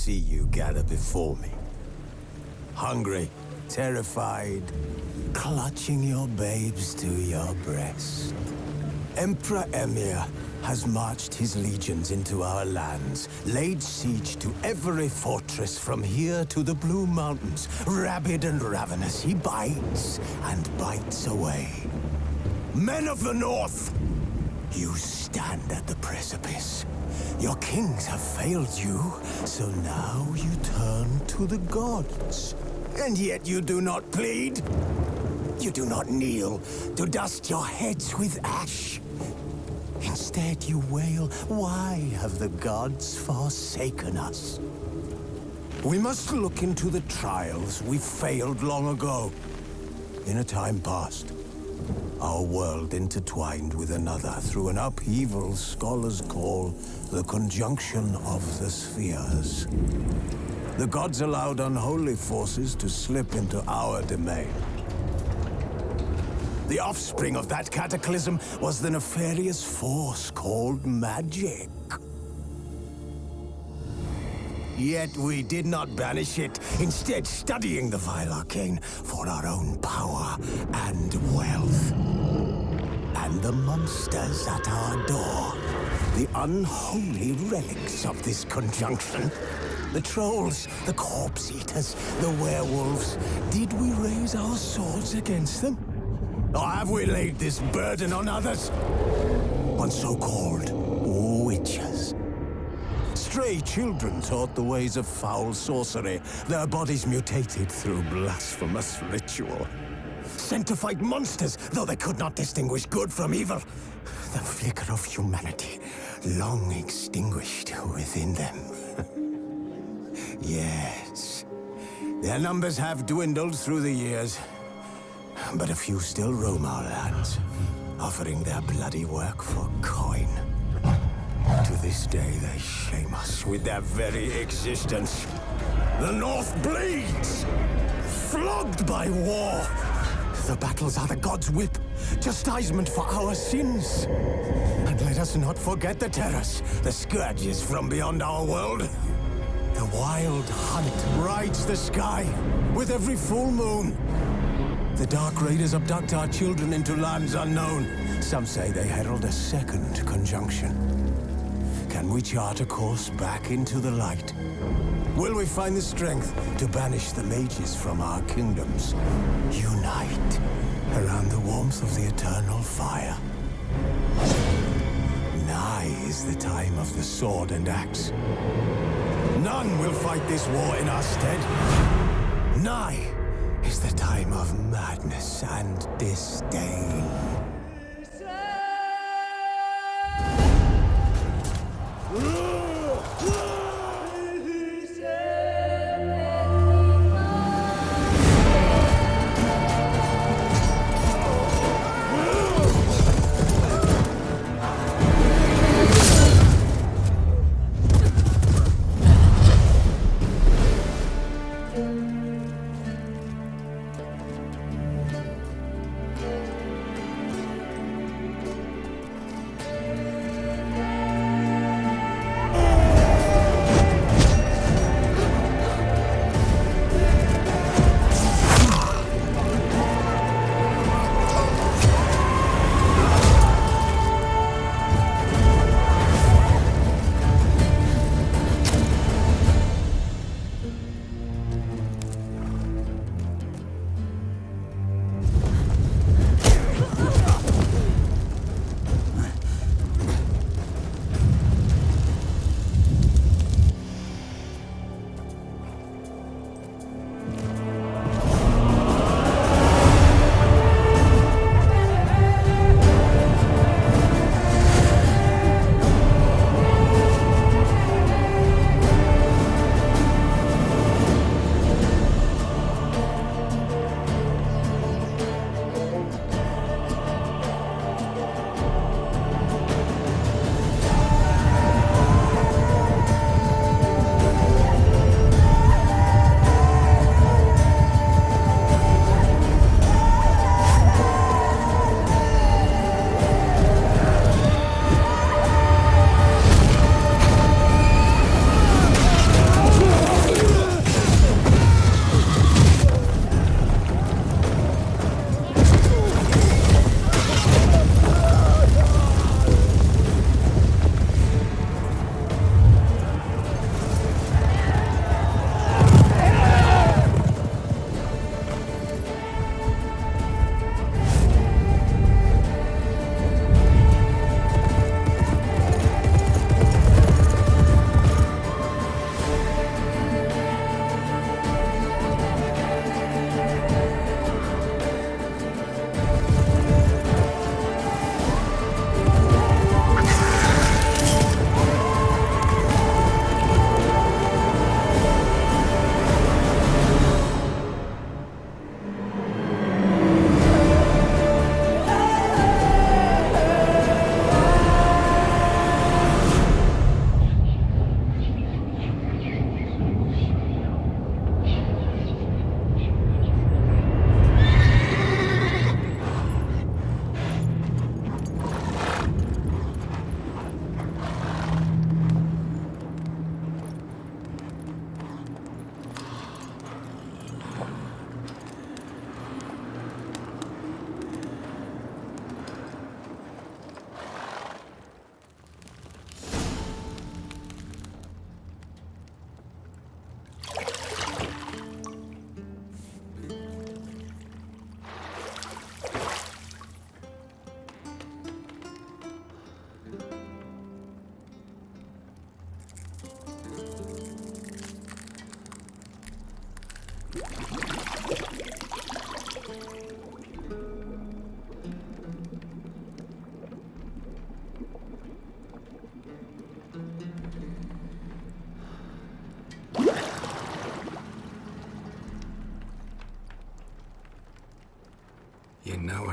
see you gather before me. Hungry, terrified, clutching your babes to your breast. Emperor Emir has marched his legions into our lands, laid siege to every fortress from here to the Blue Mountains. Rabid and ravenous, he bites and bites away. Men of the North, you stand at the precipice. Your kings have failed you, so now you turn to the gods. And yet you do not plead. You do not kneel to dust your heads with ash. Instead you wail, why have the gods forsaken us? We must look into the trials we failed long ago. In a time past, our world intertwined with another through an upheaval scholars call the conjunction of the spheres. The gods allowed unholy forces to slip into our domain. The offspring of that cataclysm was the nefarious force called magic. Yet we did not banish it, instead studying the vile arcane for our own power and wealth. And the monsters at our door, the unholy relics of this conjunction. The trolls, the corpse-eaters, the werewolves. Did we raise our swords against them? Or have we laid this burden on others? On so-called witches. Stray children taught the ways of foul sorcery, their bodies mutated through blasphemous ritual. Sent to fight monsters, though they could not distinguish good from evil. The flicker of humanity, long extinguished within them. Yes, their numbers have dwindled through the years, but a few still roam our lands, offering their bloody work for coin. To this day, they shame us with their very existence. The North bleeds, flogged by war. The battles are the gods' whip, chastisement for our sins. And let us not forget the terrors, the scourges from beyond our world. The wild hunt rides the sky with every full moon. The Dark Raiders abduct our children into lands unknown. Some say they herald a second conjunction. Can we chart a course back into the light? Will we find the strength to banish the mages from our kingdoms? Unite around the warmth of the eternal fire. Nigh is the time of the sword and axe. None will fight this war in our stead. Nigh is the time of madness and disdain.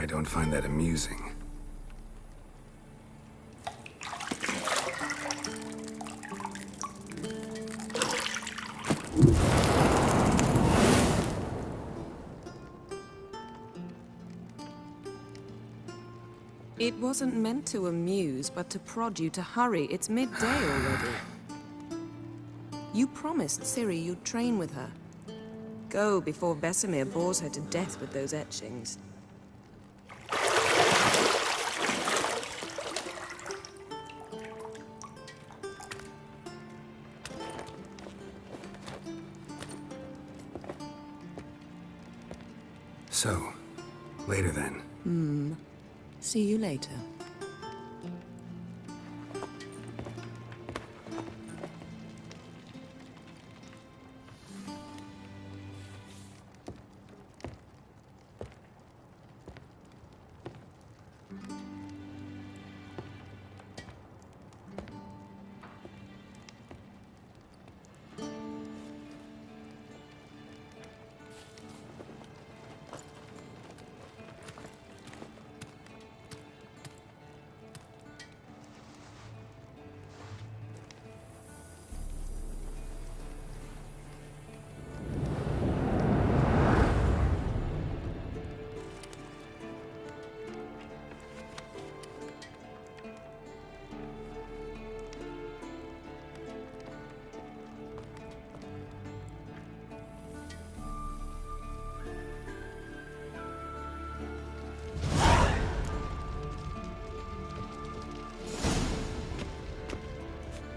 I don't find that amusing. It wasn't meant to amuse, but to prod you to hurry. It's midday already. You promised Ciri you'd train with her. Go before Vesemir bores her to death with those etchings. So, later then. See you later.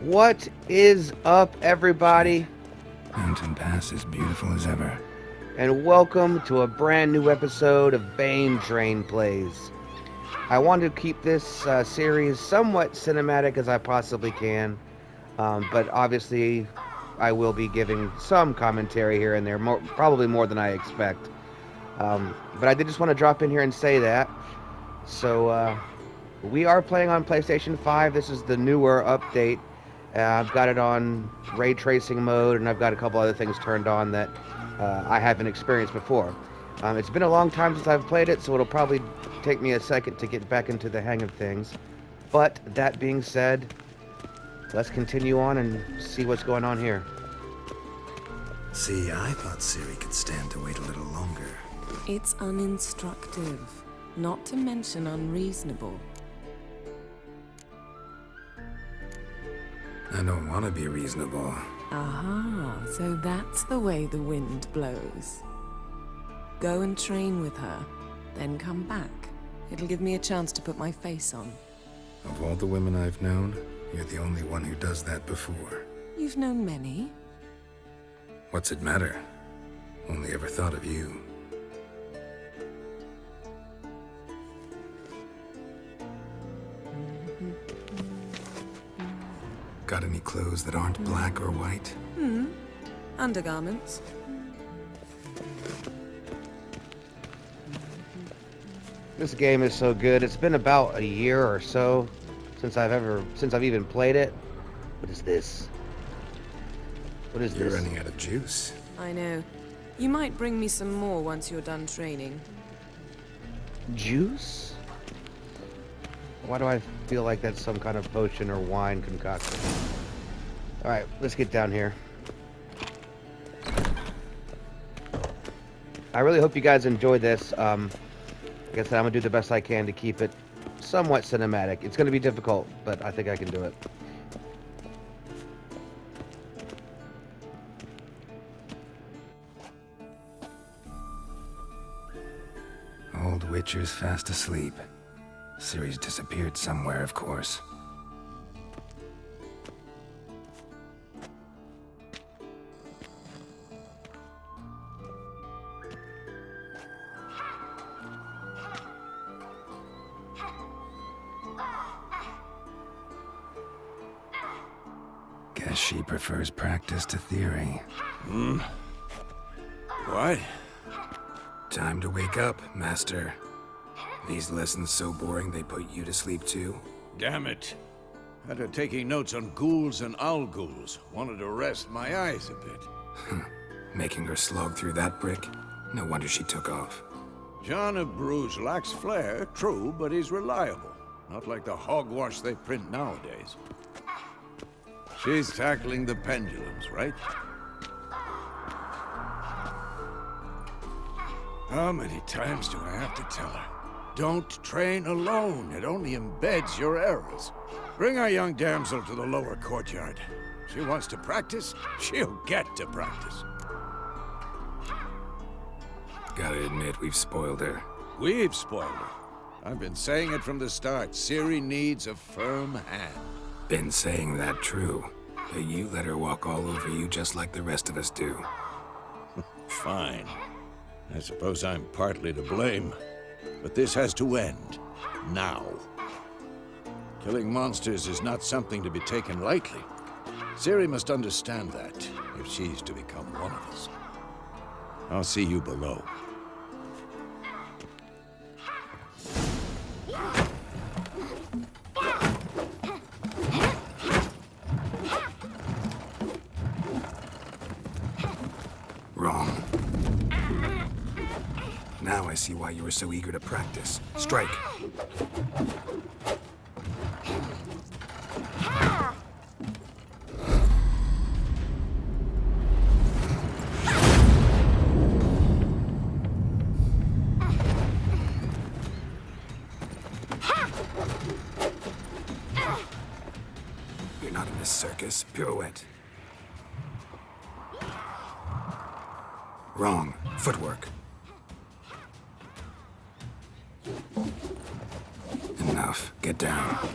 What is up, everybody? Mountain Pass is beautiful as ever. And welcome to a brand new episode of BainTrain Plays. I want to keep this series somewhat cinematic as I possibly can, but obviously I will be giving some commentary here and there, probably more than I expect. But I did just want to drop in here and say that. So we are playing on PlayStation 5. This is the newer update. I've got it on ray tracing mode, and I've got a couple other things turned on that I haven't experienced before. It's been a long time since I've played it, so it'll probably take me a second to get back into the hang of things. But that being said, let's continue on and see what's going on here. See, I thought Ciri could stand to wait a little longer. It's uninstructive, not to mention unreasonable. I don't want to be reasonable. Aha, so that's the way the wind blows. Go and train with her, then come back. It'll give me a chance to put my face on. Of all the women I've known, you're the only one who does that before. You've known many. What's it matter? Only ever thought of you. Got any clothes that aren't black or white? Undergarments. This game is so good. It's been about a year or so since I've even played it. What is this? What is You're this? running out of juice. I know. You might bring me some more once you're done training. Juice? Why do I feel like that's some kind of potion or wine concoction? Alright, let's get down here. I really hope you guys enjoyed this. Like I said, I'm going to do the best I can to keep it somewhat cinematic. It's going to be difficult, but I think I can do it. Old Witcher's fast asleep. Ciri's disappeared somewhere, of course. Guess she prefers practice to theory. What? Time to wake up, Master. These lessons so boring they put you to sleep too? Damn it. After taking notes on ghouls and owl ghouls, wanted to rest my eyes a bit. Making her slog through that brick? No wonder she took off. John of Bruges lacks flair, true, but he's reliable. Not like the hogwash they print nowadays. She's tackling the pendulums, right? How many times do I have to tell her? Don't train alone. It only embeds your errors. Bring our young damsel to the lower courtyard. She wants to practice, she'll get to practice. Gotta admit, we've spoiled her. We've spoiled her. I've been saying it from the start. Ciri needs a firm hand. Been saying that true. But you let her walk all over you just like the rest of us do. Fine. I suppose I'm partly to blame. But this has to end. Now. Killing monsters is not something to be taken lightly. Ciri must understand that, if she's to become one of us. I'll see you below. Wrong. Now I see why you were so eager to practice. Strike. You're not in this circus. Pirouette. Wrong. Footwork. Enough. Get down.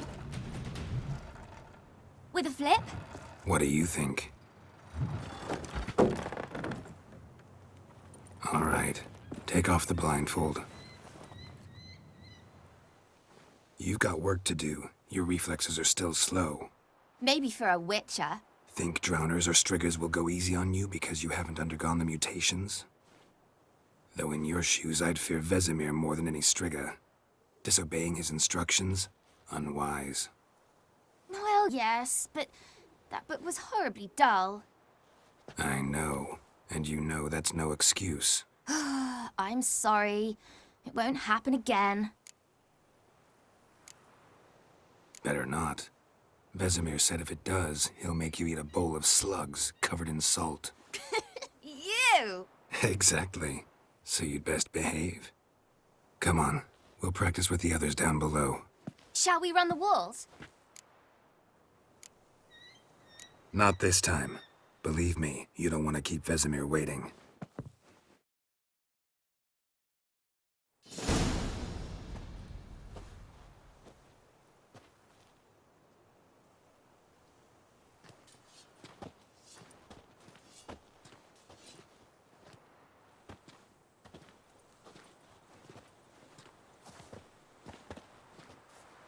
With a flip? What do you think? All right. Take off the blindfold. You've got work to do. Your reflexes are still slow. Maybe for a witcher. Think drowners or striggers will go easy on you because you haven't undergone the mutations? Though in your shoes, I'd fear Vesemir more than any strigger. Disobeying his instructions? Unwise. Well, yes, but that book was horribly dull. I know. And you know that's no excuse. I'm sorry. It won't happen again. Better not. Vesemir said if it does, he'll make you eat a bowl of slugs covered in salt. You! Exactly. So you'd best behave. Come on. We'll practice with the others down below. Shall we run the walls? Not this time. Believe me, you don't want to keep Vesemir waiting.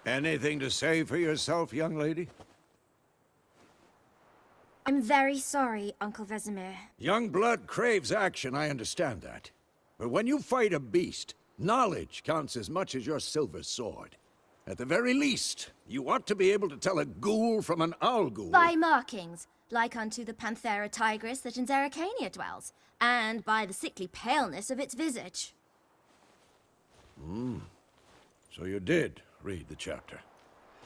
Anything to say for yourself, young lady? I'm very sorry, Uncle Vesemir. Young blood craves action, I understand that. But when you fight a beast, knowledge counts as much as your silver sword. At the very least, you ought to be able to tell a ghoul from an owl ghoul. By markings, like unto the Panthera tigris that in Zerrikania dwells, and by the sickly paleness of its visage. So you did read the chapter.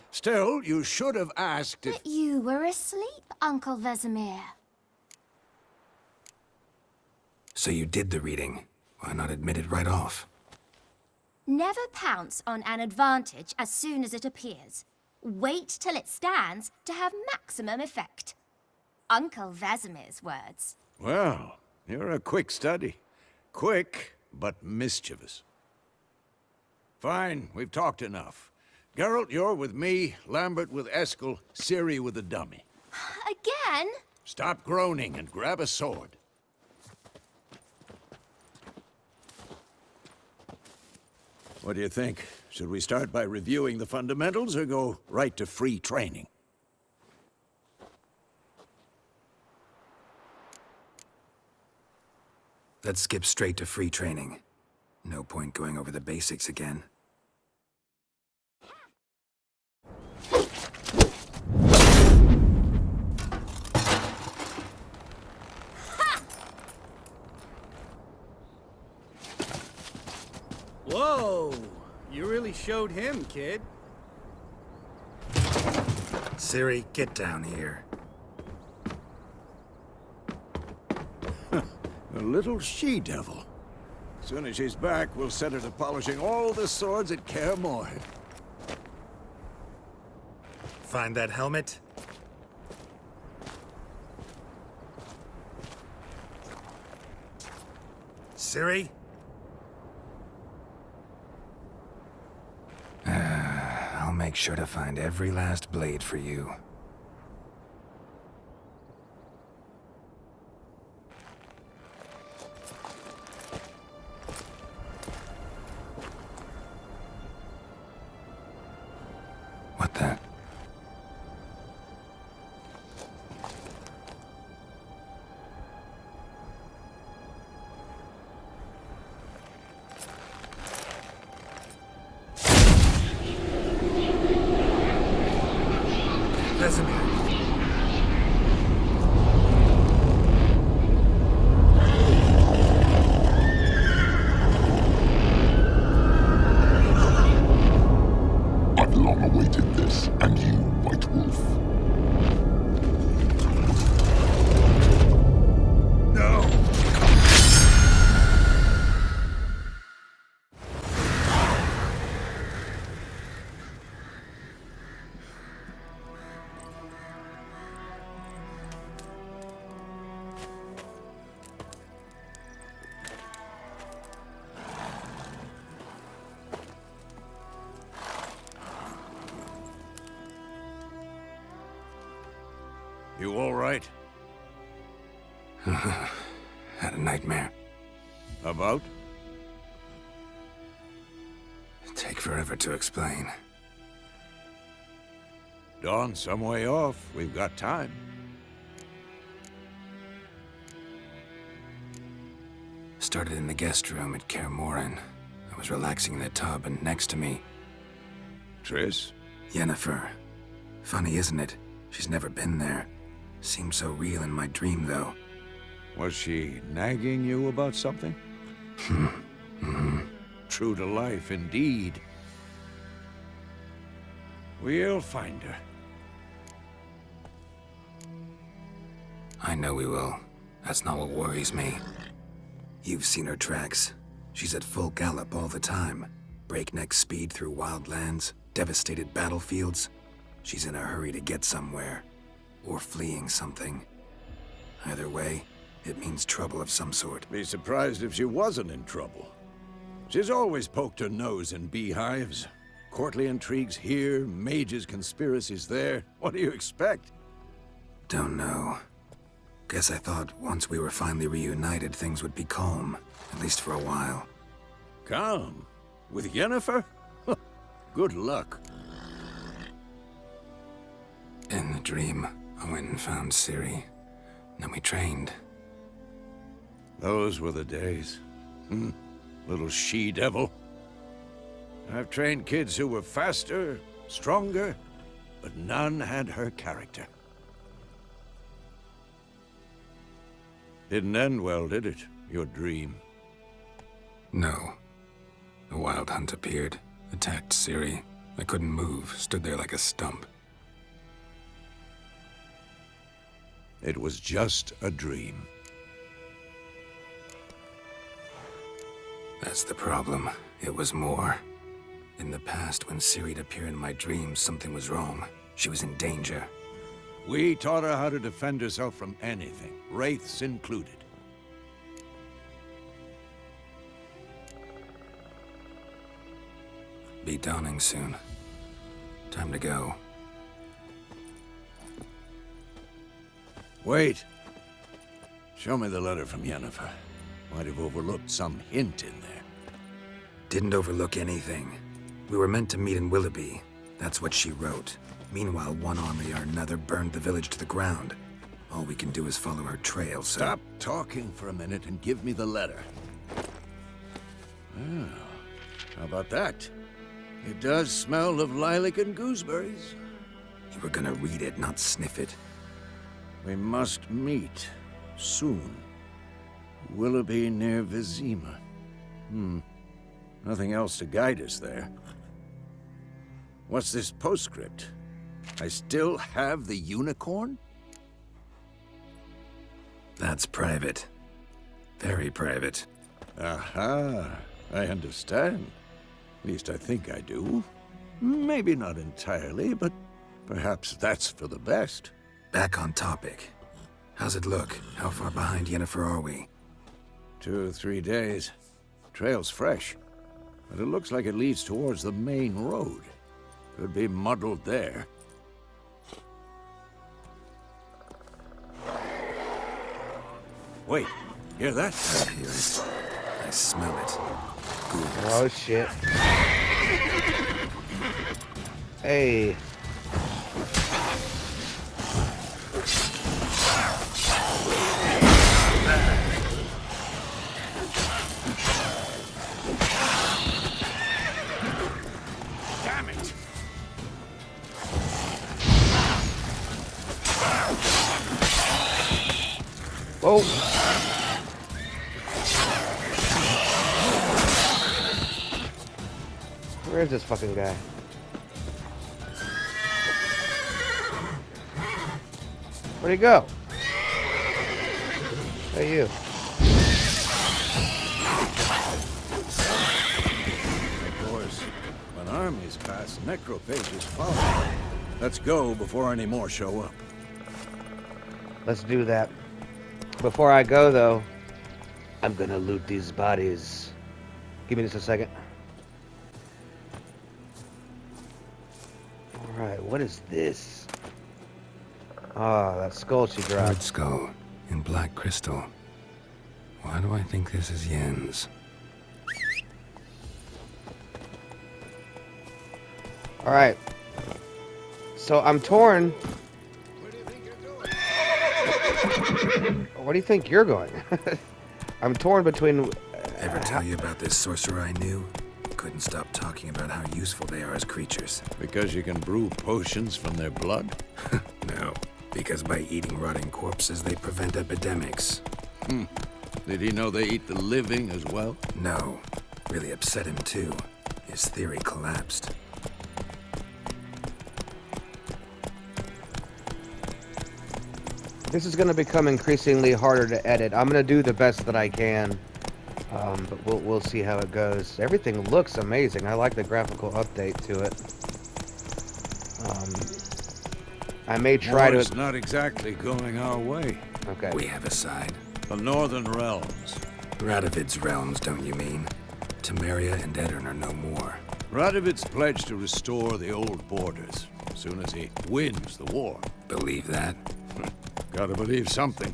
Still, you should have asked if... But you were asleep, Uncle Vesemir. So you did the reading. Why not admit it right off? Never pounce on an advantage as soon as it appears. Wait till it stands to have maximum effect. Uncle Vesemir's words. Well, you're a quick study. Quick, but mischievous. Fine, we've talked enough. Geralt, you're with me, Lambert with Eskel, Ciri with the dummy. Again? Stop groaning and grab a sword. What do you think? Should we start by reviewing the fundamentals or go right to free training? Let's skip straight to free training. No point going over the basics again. showed him, kid. Ciri, get down here. A little she-devil. Soon as she's back, we'll set her to polishing all the swords at Kaer Morhen. Find that helmet? Ciri? I'll make sure to find every last blade for you. What the? Vesemir. I've long awaited this, and you, White Wolf. No! You all right? Had a nightmare. About? Take forever to explain. Dawn's some way off. We've got time. Started in the guest room at Kaer Morhen. I was relaxing in the tub, and next to me, Triss? Yennefer. Funny, isn't it? She's never been there. Seemed so real in my dream, though. Was she nagging you about something? True to life, indeed. We'll find her. I know we will. That's not what worries me. You've seen her tracks. She's at full gallop all the time. Breakneck speed through wild lands, devastated battlefields. She's in a hurry to get somewhere. Or fleeing something. Either way, it means trouble of some sort. Be surprised if she wasn't in trouble. She's always poked her nose in beehives. Courtly intrigues here, mages' conspiracies there. What do you expect? Don't know. Guess I thought once we were finally reunited, things would be calm. At least for a while. Calm? With Yennefer? Good luck. In the dream, I went and found Ciri. Then we trained. Those were the days. Little she-devil. I've trained kids who were faster, stronger, but none had her character. Didn't end well, did it? Your dream? No. The Wild Hunt appeared, attacked Ciri. I couldn't move, stood there like a stump. It was just a dream. That's the problem. It was more. In the past, when Ciri'd appear in my dreams, something was wrong. She was in danger. We taught her how to defend herself from anything, wraiths included. Be dawning soon. Time to go. Wait. Show me the letter from Yennefer. Might have overlooked some hint in there. Didn't overlook anything. We were meant to meet in Willoughby. That's what she wrote. Meanwhile, one army or another burned the village to the ground. All we can do is follow her trail, so... Stop talking for a minute and give me the letter. Oh, how about that? It does smell of lilac and gooseberries. You were gonna read it, not sniff it. We must meet. Soon. Willoughby near Vizima. Nothing else to guide us there. What's this postscript? I still have the unicorn? That's private. Very private. Aha, I understand. At least I think I do. Maybe not entirely, but perhaps that's for the best. Back on topic. How's it look? How far behind Yennefer are we? 2 or 3 days. Trail's fresh, but it looks like it leads towards the main road. Could be muddled there. Wait, hear that? I hear it. I smell it. Ghouls. Oh shit. Hey. Damn it! Whoa. Where's this fucking guy? Where'd he go? Hey, you. Of course, when armies pass, necrophages follow. Let's go before any more show up. Let's do that. Before I go, though, I'm gonna loot these bodies. Give me just a second. Alright, what is this? Ah, that skull she Red dropped. skull in black crystal. Why do I think this is Yen's? Alright. So I'm torn. Where do you think you're going? I'm torn between... Ever tell you about this sorcerer I knew? Couldn't stop talking about how useful they are as creatures. Because you can brew potions from their blood? No, because by eating rotting corpses, they prevent epidemics. Did he know they eat the living as well? No, really upset him too. His theory collapsed. This is going to become increasingly harder to edit. I'm going to do the best that I can, but we'll see how it goes. Everything looks amazing. I like the graphical update to it. I may try War's to... not exactly going our way. Okay. We have a side. The Northern Realms. Radovid's realms, don't you mean? Temeria and Edirn are no more. Radovid's pledged to restore the old borders as soon as he wins the war. Believe that? Gotta believe something.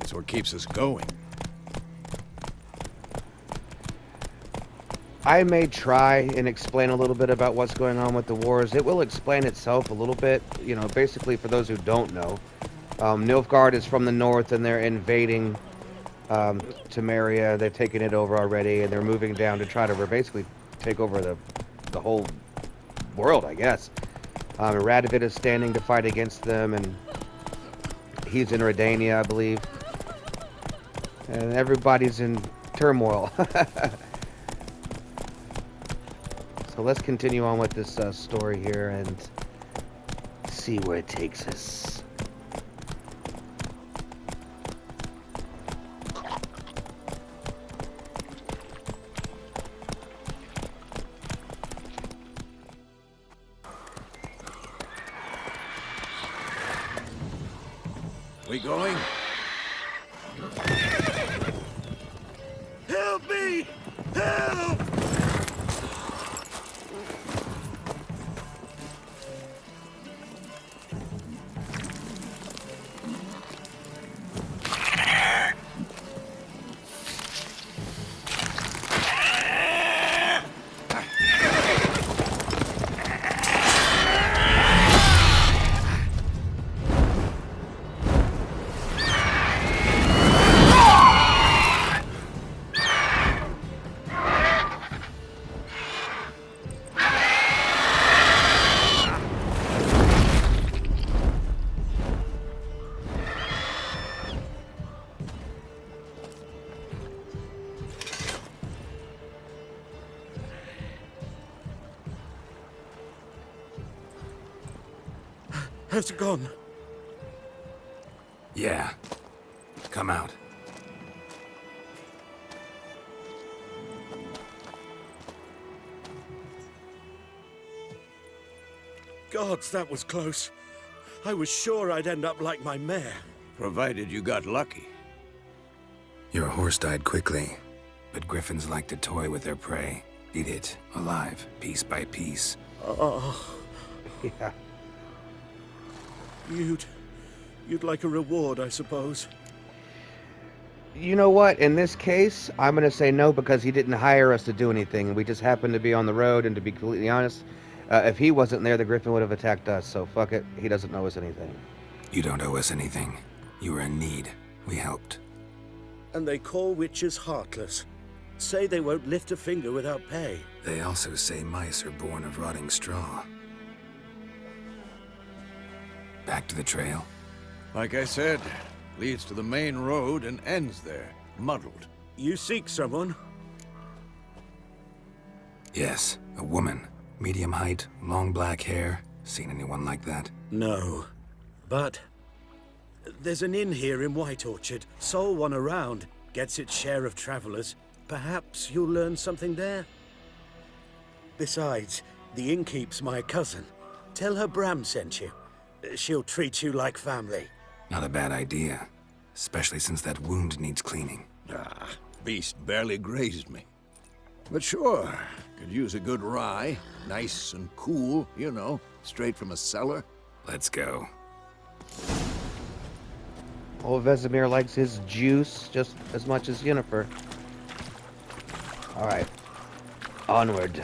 It's what keeps us going. I may try and explain a little bit about what's going on with the wars. It will explain itself a little bit. You know, basically, for those who don't know, Nilfgaard is from the north, and they're invading Temeria. They've taken it over already, and they're moving down to try to basically take over the whole world, I guess. Radovid is standing to fight against them, and he's in Redania, I believe. And everybody's in turmoil. So let's continue on with this story here and see where it takes us. We going? Help me! Help! Has it gone? Yeah. Come out. Gods, that was close. I was sure I'd end up like my mare. Provided you got lucky. Your horse died quickly, but griffins like to toy with their prey. Eat it, alive, piece by piece. Oh. Yeah. You'd like a reward, I suppose. You know what? In this case, I'm going to say no because he didn't hire us to do anything. We just happened to be on the road, and to be completely honest, if he wasn't there, the griffin would have attacked us. So fuck it. He doesn't owe us anything. You don't owe us anything. You were in need. We helped. And they call witches heartless. Say they won't lift a finger without pay. They also say mice are born of rotting straw. Back to the trail? Like I said, leads to the main road and ends there, muddled. You seek someone? Yes, a woman. Medium height, long black hair. Seen anyone like that? No. But there's an inn here in White Orchard. Sole one around. Gets its share of travelers. Perhaps you'll learn something there? Besides, the innkeep's my cousin. Tell her Bram sent you. She'll treat you like family. Not a bad idea. Especially since that wound needs cleaning. Ah, beast barely grazed me. But sure, could use a good rye. Nice and cool, you know, straight from a cellar. Let's go. Old Vesemir likes his juice just as much as Yennefer. Alright. Onward.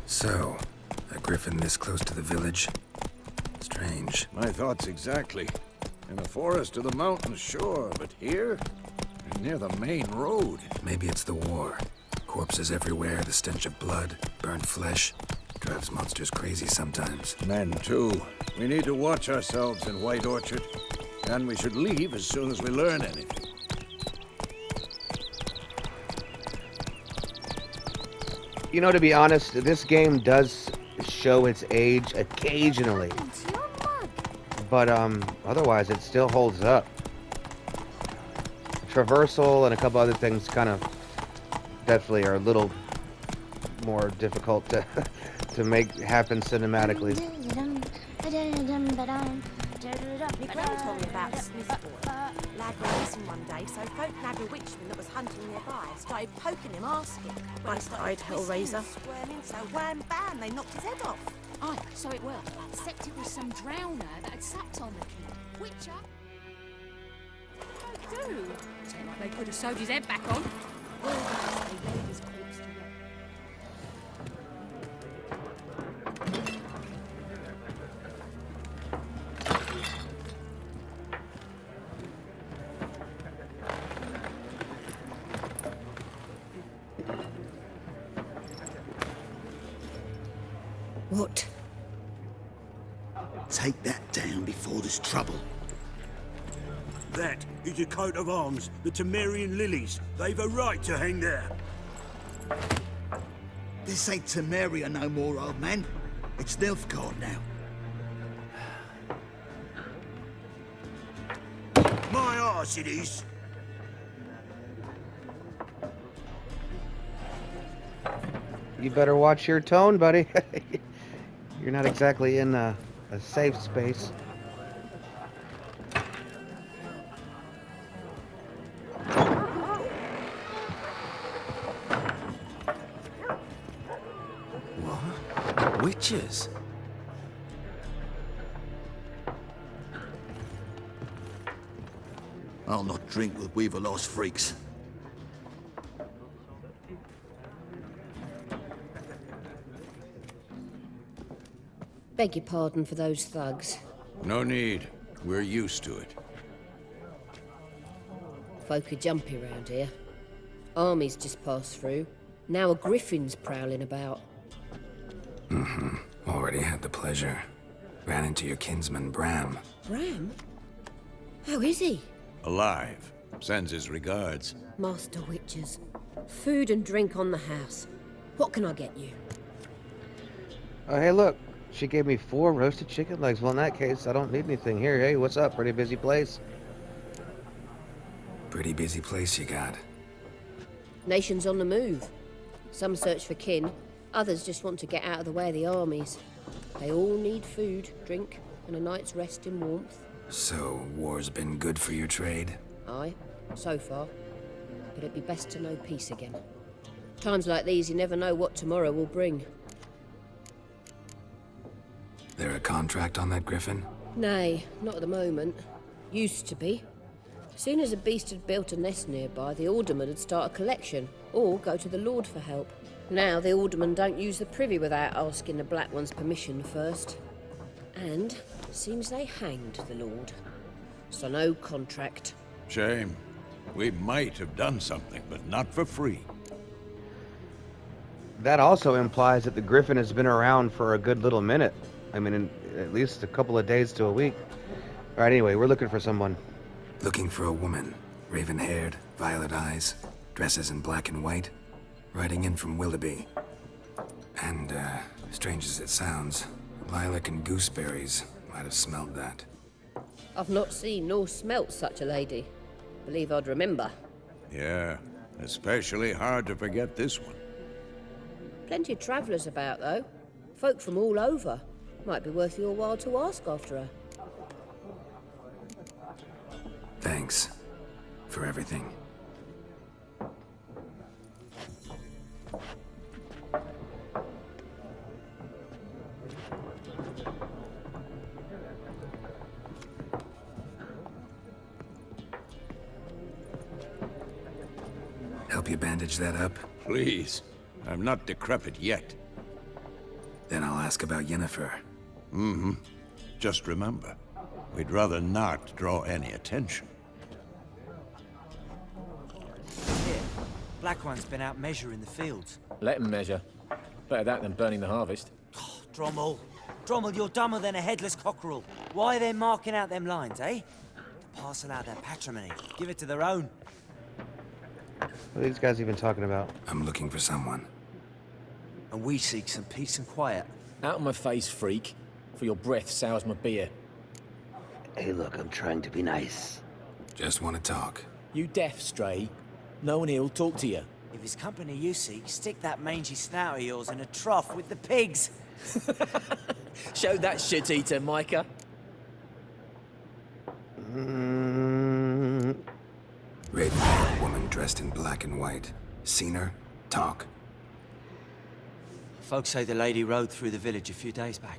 So, a griffin this close to the village? Strange. My thoughts exactly. In the forest or the mountains, sure, but here? Near the main road. Maybe it's the war. Corpses everywhere, the stench of blood, burnt flesh. Drives monsters crazy sometimes. Men, too. We need to watch ourselves in White Orchard. And we should leave as soon as we learn anything. You know, to be honest, this game does show its age occasionally. But, otherwise it still holds up. Traversal and a couple other things kind of definitely are a little more difficult to make happen cinematically. My gran told me about Smithboy. Lad went missing one day, so folk nagged a witchman that was hunting nearby. Started poking him, asking. When he started Hellraiser. Squirming, so wham bam, they knocked his head off. Aye, so it were. Except it was some drowner that had sapped on the kid. Witcher? Do. Seemed like they could have sewed his head back on. Well, they laid his corpse to rest. What? Take that down before there's trouble. That is a coat of arms, the Temerian lilies. They've a right to hang there. This ain't Temeria no more, old man. It's Nilfgaard now. My arse it is. You better watch your tone, buddy. You're not exactly in a safe space. What? Witches? I'll not drink with Weaver-lost freaks. Beg your pardon for those thugs. No need. We're used to it. Folk are jumpy round here. Armies just passed through. Now a griffin's prowling about. Mm-hmm. Already had the pleasure. Ran into your kinsman, Bram. Bram? How is he? Alive. Sends his regards. Master Witches. Food and drink on the house. What can I get you? Oh, hey, look. She gave me 4 roasted chicken legs. Well, in that case, I don't need anything here. Hey, what's up? Pretty busy place. Pretty busy place you got. Nations on the move. Some search for kin. Others just want to get out of the way of the armies. They all need food, drink, and a night's rest in warmth. So, war's been good for your trade? Aye, so far. But it'd be best to know peace again. Times like these, you never know what tomorrow will bring. There a contract on that griffin? Nay, not at the moment. Used to be. Soon as a beast had built a nest nearby, the alderman would start a collection, or go to the Lord for help. Now the aldermen don't use the privy without asking the Black One's permission first. And seems they hanged the Lord. So no contract. Shame. We might have done something, but not for free. That also implies that the griffin has been around for a good little minute. I mean, at least a couple of days to a week. All right, anyway, we're looking for someone. Looking for a woman. Raven-haired, violet eyes, dresses in black and white. Riding in from Willoughby. And, strange as it sounds, lilac and gooseberries might have smelled that. I've not seen nor smelt such a lady. Believe I'd remember. Yeah, especially hard to forget this one. Plenty of travellers about, though. Folk from all over. Might be worth your while to ask after her. Thanks for everything. Help you bandage that up? Please. I'm not decrepit yet. Then I'll ask about Yennefer. Mm-hmm. Just remember, we'd rather not draw any attention. Here, Black One's been out measuring the fields. Let him measure. Better that than burning the harvest. Oh, Drommel. Drommel, you're dumber than a headless cockerel. Why are they marking out them lines, eh? To parcel out their patrimony. Give it to their own. What are these guys even talking about? I'm looking for someone. And we seek some peace and quiet. Out of my face, freak. For your breath sours my beer. Hey, look, I'm trying to be nice. Just want to talk. You deaf, Stray. No one here'll talk to you. If it's company you seek, stick that mangy snout of yours in a trough with the pigs. Show that shit-eater, Micah. Raven-haired woman dressed in black and white. Seen her? Talk. Folks say the lady rode through the village a few days back.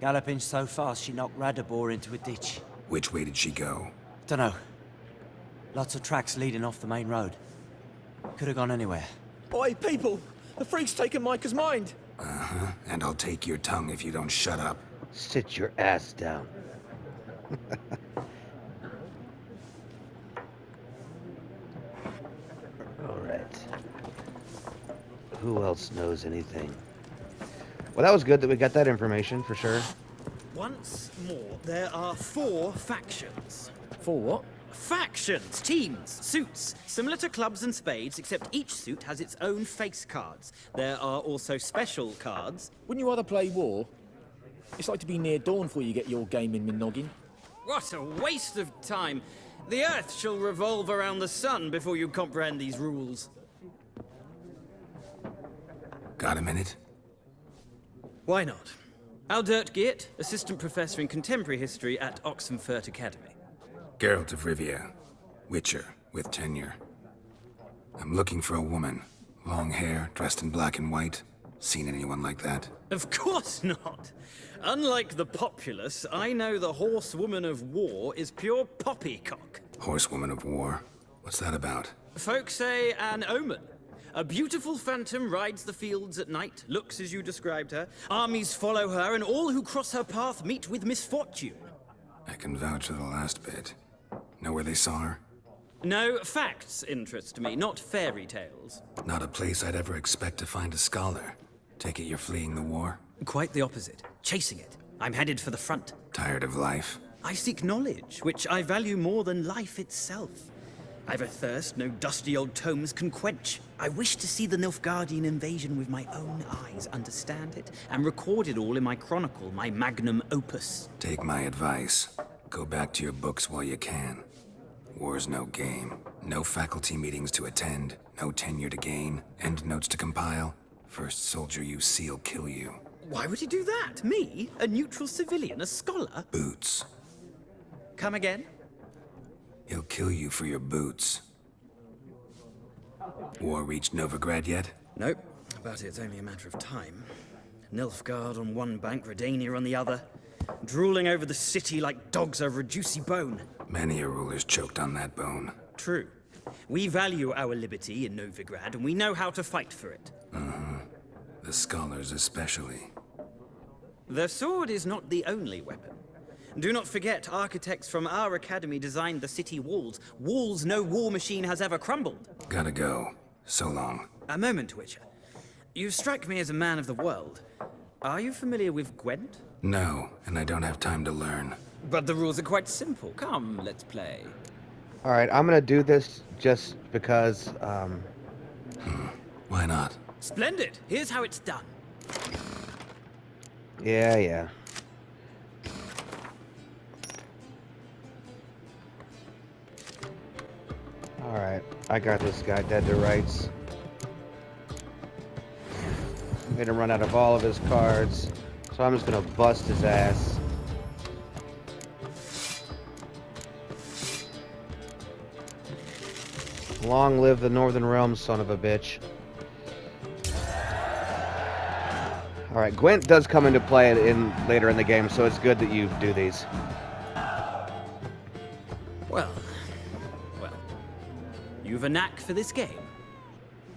Galloping so fast she knocked Radabor into a ditch. Which way did she go? Dunno. Lots of tracks leading off the main road. Could have gone anywhere. Oi, people! The freak's taken Micah's mind! Uh-huh. And I'll take your tongue if you don't shut up. Sit your ass down. All right. Who else knows anything? Well, that was good that we got that information, for sure. Once more, there are 4 factions. 4 what? Factions, teams, suits, similar to clubs and spades, except each suit has its own face cards. There are also special cards. Wouldn't you rather play war? It's like to be near dawn before you get your game in noggin. What a waste of time! The Earth shall revolve around the sun before you comprehend these rules. Got a minute? Why not? Aldert Geert, Assistant Professor in Contemporary History at Oxenfurt Academy. Geralt of Rivia. Witcher, with tenure. I'm looking for a woman. Long hair, dressed in black and white. Seen anyone like that? Of course not! Unlike the populace, I know the horsewoman of war is pure poppycock. Horsewoman of war? What's that about? Folk say an omen. A beautiful phantom rides the fields at night, looks as you described her. Armies follow her, and all who cross her path meet with misfortune. I can vouch for the last bit. Know where they saw her? No, facts interest me, not fairy tales. Not a place I'd ever expect to find a scholar. Take it you're fleeing the war? Quite the opposite. Chasing it. I'm headed for the front. Tired of life? I seek knowledge, which I value more than life itself. I've a thirst no dusty old tomes can quench. I wish to see the Nilfgaardian invasion with my own eyes, understand it, and record it all in my chronicle, my magnum opus. Take my advice. Go back to your books while you can. War's no game. No faculty meetings to attend, no tenure to gain, endnotes to compile. First soldier you see will kill you. Why would he do that? Me? A neutral civilian? A scholar? Boots. Come again? He'll kill you for your boots. War reached Novigrad yet? Nope, but it's only a matter of time. Nilfgaard on one bank, Redania on the other, drooling over the city like dogs over a juicy bone. Many a ruler's choked on that bone. True. We value our liberty in Novigrad, and we know how to fight for it. The scholars especially. The sword is not the only weapon. Do not forget, architects from our academy designed the city walls. Walls no war machine has ever crumbled. Gotta go. So long. A moment, Witcher. You strike me as a man of the world. Are you familiar with Gwent? No, and I don't have time to learn. But the rules are quite simple. Come, let's play. Alright, I'm gonna do this just because, Why not? Splendid. Here's how it's done. Yeah. Alright, I got this guy dead to rights. Made him run out of all of his cards, so I'm just gonna bust his ass. Long live the Northern Realms, son of a bitch. Alright, Gwent does come into play later in the game, so it's good that you do these. Well, you've a knack for this game.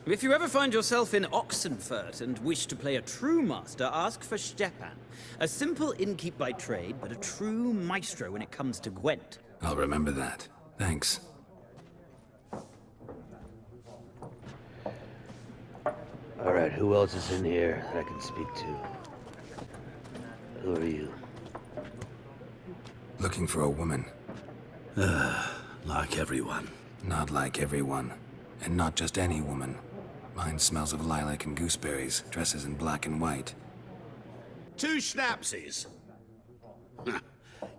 If you ever find yourself in Oxenfurt and wish to play a true master, ask for Stepan. A simple innkeep by trade, but a true maestro when it comes to Gwent. I'll remember that. Thanks. Alright, who else is in here that I can speak to? Who are you? Looking for a woman. Like everyone. Not like everyone. And not just any woman. Mine smells of lilac and gooseberries, dresses in black and white. 2 schnapsies.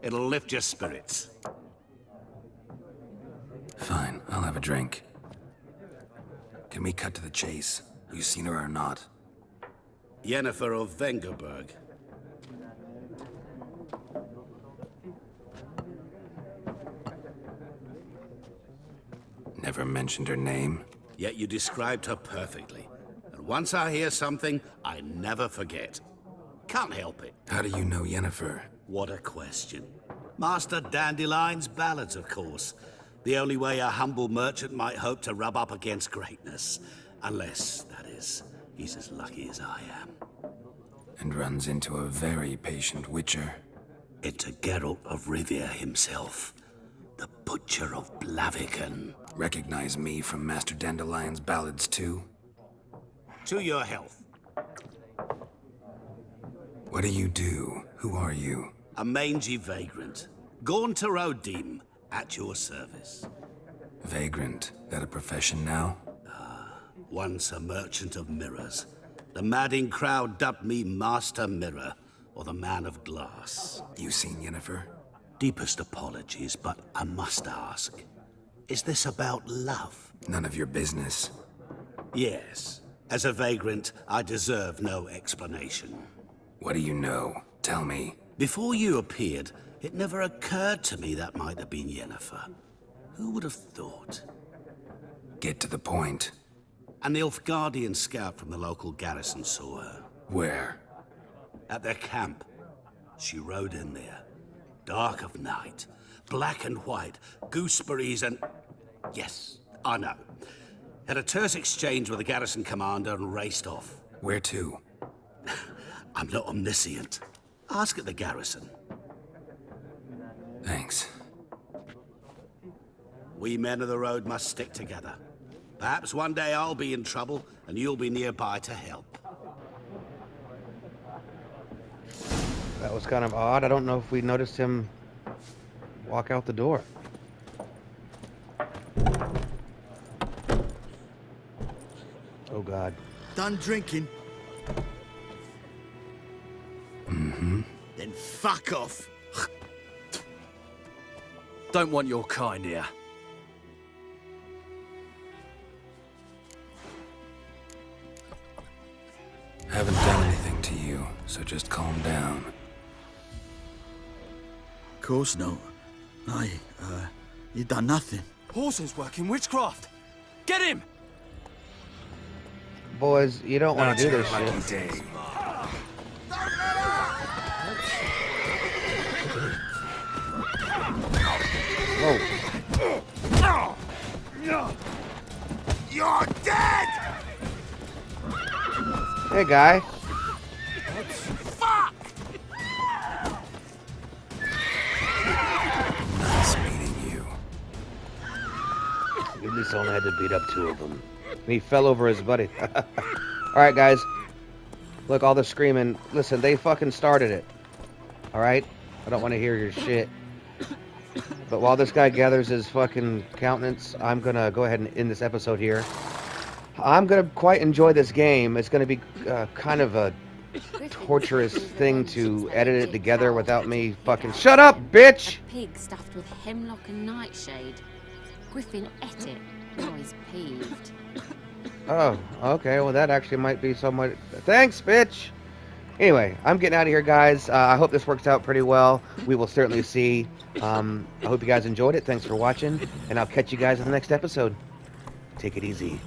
It'll lift your spirits. Fine, I'll have a drink. Can we cut to the chase? You seen her or not? Yennefer of Vengerberg. Never mentioned her name? Yet you described her perfectly. And once I hear something, I never forget. Can't help it. How do you know Yennefer? What a question. Master Dandelion's ballads, of course. The only way a humble merchant might hope to rub up against greatness. Unless, that is, he's as lucky as I am. And runs into a very patient witcher. Into Geralt of Rivia himself. The Butcher of Blaviken. Recognize me from Master Dandelion's ballads too? To your health. What do you do? Who are you? A mangy vagrant. Gone to Rodim, at your service. Vagrant? That a profession now? Once a merchant of mirrors. The madding crowd dubbed me Master Mirror, or the Man of Glass. You seen Yennefer? Deepest apologies, but I must ask. Is this about love? None of your business. Yes. As a vagrant, I deserve no explanation. What do you know? Tell me. Before you appeared, it never occurred to me that might have been Yennefer. Who would have thought? Get to the point. An Nilfgaardian scout from the local garrison saw her. Where? At their camp. She rode in there. Dark of night. Black and white. Gooseberries and... Yes, I know. Had a terse exchange with the garrison commander and raced off. Where to? I'm not omniscient. Ask at the garrison. Thanks. We men of the road must stick together. Perhaps one day I'll be in trouble, and you'll be nearby to help. That was kind of odd. I don't know if we noticed him walk out the door. Oh, God. Done drinking? Mm-hmm. Then fuck off. Don't want your kind here. Haven't done anything to you, so just calm down. Of course not. You done nothing. Horson's working witchcraft. Get him! Boys, you don't want to do this Lucky shit. day. Whoa. You're dead! Hey, guy. Fuck! Nice meeting you. At least I only had to beat up 2 of them. And he fell over his buddy. Alright, guys. Look, all the screaming. Listen, they fucking started it. Alright? I don't want to hear your shit. But while this guy gathers his fucking countenance, I'm gonna go ahead and end this episode here. I'm gonna quite enjoy this game. It's gonna be kind of a torturous thing to edit it together without me fucking... Shut up, bitch! A pig stuffed with hemlock and nightshade. Griffin ate it. Now he's peeved. Oh, okay. Well, that actually might be somewhat... Thanks, bitch! Anyway, I'm getting out of here, guys. I hope this works out pretty well. We will certainly see. I hope you guys enjoyed it. Thanks for watching, and I'll catch you guys in the next episode. Take it easy.